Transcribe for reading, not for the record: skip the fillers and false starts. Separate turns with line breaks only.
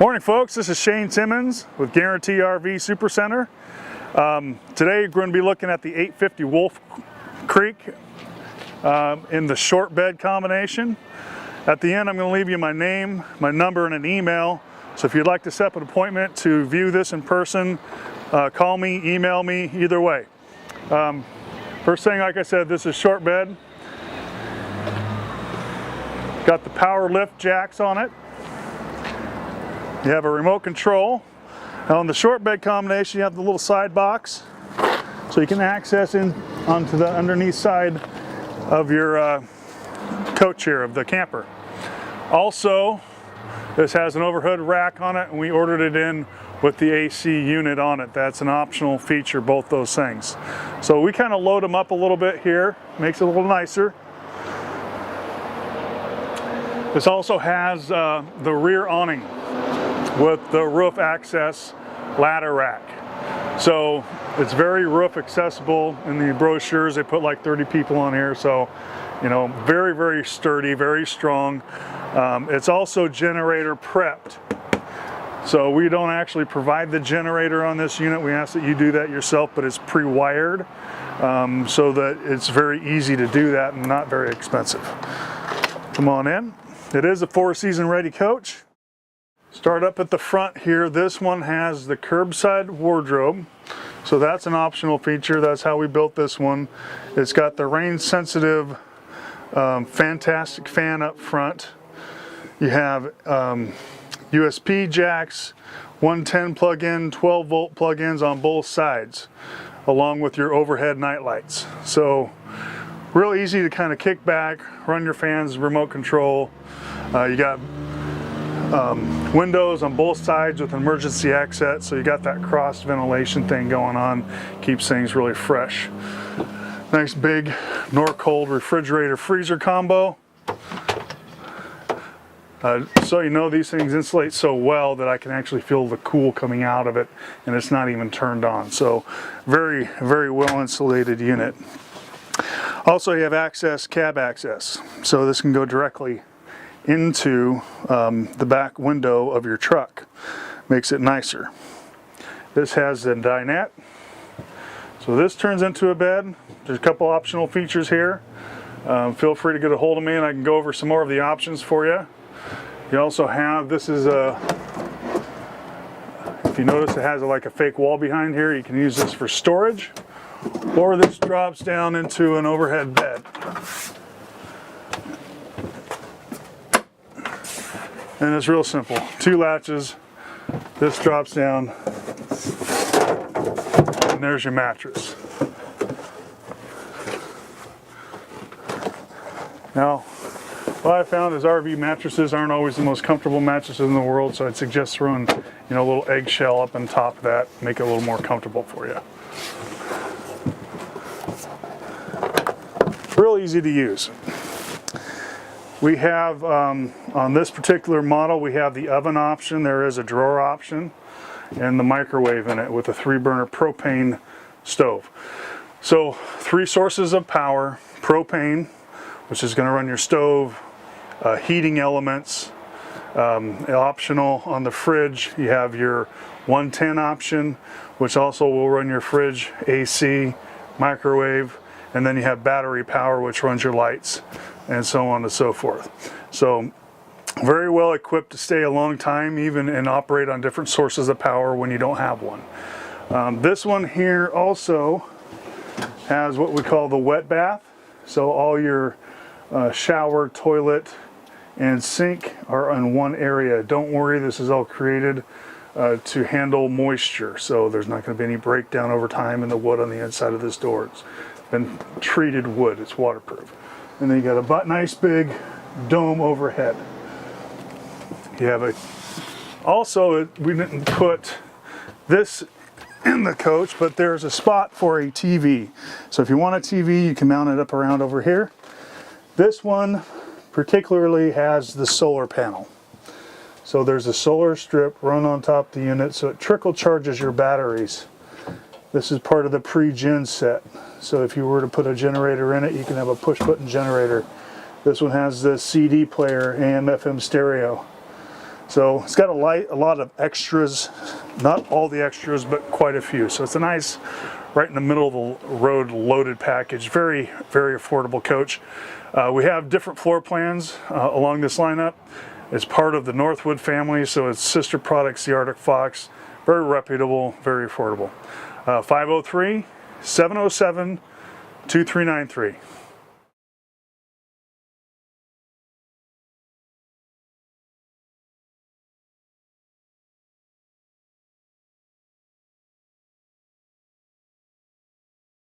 Morning folks, this is Shane.Timmons with Guaranty RV Supercenter. Today we're going to be looking at the 850 Wolf Creek in the short bed combination. At the end I'm going to leave you my name, my number, and an email. So if you'd like to set up an appointment to view this in person, call me, email me, either way. First thing, like I said, this is short bed. Got the power lift jacks on it. You have a remote control. Now on the short bed combination, you have the little side box, so you can access in onto the underneath side of your coach here of the camper. Also, this has an overhead rack on it, and we ordered it in with the AC unit on it. That's an optional feature, both those things. So we kind of load them up a little bit here, makes it a little nicer. This also has the rear awning with the roof access ladder rack. So it's very roof accessible. In the brochures they put like 30 people on here, so you know, very, very sturdy, very strong. It's also generator prepped. So we don't actually provide the generator on this unit. We ask that you do that yourself, but it's pre-wired so that it's very easy to do that and not very expensive. Come on in. It is a 4-season ready coach. Start up at the front here. This one has the curbside wardrobe. So that's an optional feature. That's how we built this one. It's got the rain sensitive fantastic fan up front. You have USB jacks, 110 plug-in, 12 volt plug-ins on both sides, along with your overhead night lights. So real easy to kind of kick back, run your fans, remote control. You got windows on both sides with emergency exit, so you got that cross ventilation thing going on, keeps things really fresh. Nice big Northwood refrigerator freezer combo. So you know, these things insulate so well that I can actually feel the cool coming out of it, and it's not even turned on. So very, very well insulated unit. Also, you have access, cab access, so this can go directly into the back window of your truck. Makes it nicer. This has the dinette, so this turns into a bed. There's a couple optional features here. Feel free to get a hold of me and I can go over some more of the options for you. You also have, this is a, if you notice, it has like a fake wall behind here. You can use this for storage, or this drops down into an overhead bed. And it's real simple. 2 latches, this drops down, and there's your mattress. Now, what I found is RV mattresses aren't always the most comfortable mattresses in the world, so I'd suggest throwing, you know, a little eggshell up on top of that, make it a little more comfortable for you. Real easy to use. We have, on this particular model, we have the oven option, there is a drawer option, and the microwave in it with a 3-burner propane stove. So 3 sources of power: propane, which is going to run your stove, heating elements. Optional on the fridge, you have your 110 option, which also will run your fridge, AC, microwave, and then you have battery power, which runs your lights, and so on and so forth. So very well equipped to stay a long time, even and operate on different sources of power when you don't have one. This one here also has what we call the wet bath. So all your shower, toilet, and sink are in one area. Don't worry, this is all created to handle moisture, so there's not going to be any breakdown over time in the wood on the inside of this door. It's been treated wood, it's waterproof. And then you got a nice big dome overhead. You have a, also we didn't put this in the coach, but there's a spot for a TV. So if you want a TV, you can mount it up around over here. This one particularly has the solar panel. So there's a solar strip run on top of the unit, so it trickle charges your batteries. This is part of the pre-gen set. So if you were to put a generator in it, you can have a push-button generator. This one has the CD player, AM/FM stereo. So it's got a lot of extras, not all the extras, but quite a few. So it's a nice, right in the middle of the road loaded package. Very, very affordable coach. We have different floor plans along this lineup. It's part of the Northwood family, so its sister products, the Arctic Fox. Very reputable, very affordable. 503-707-2393.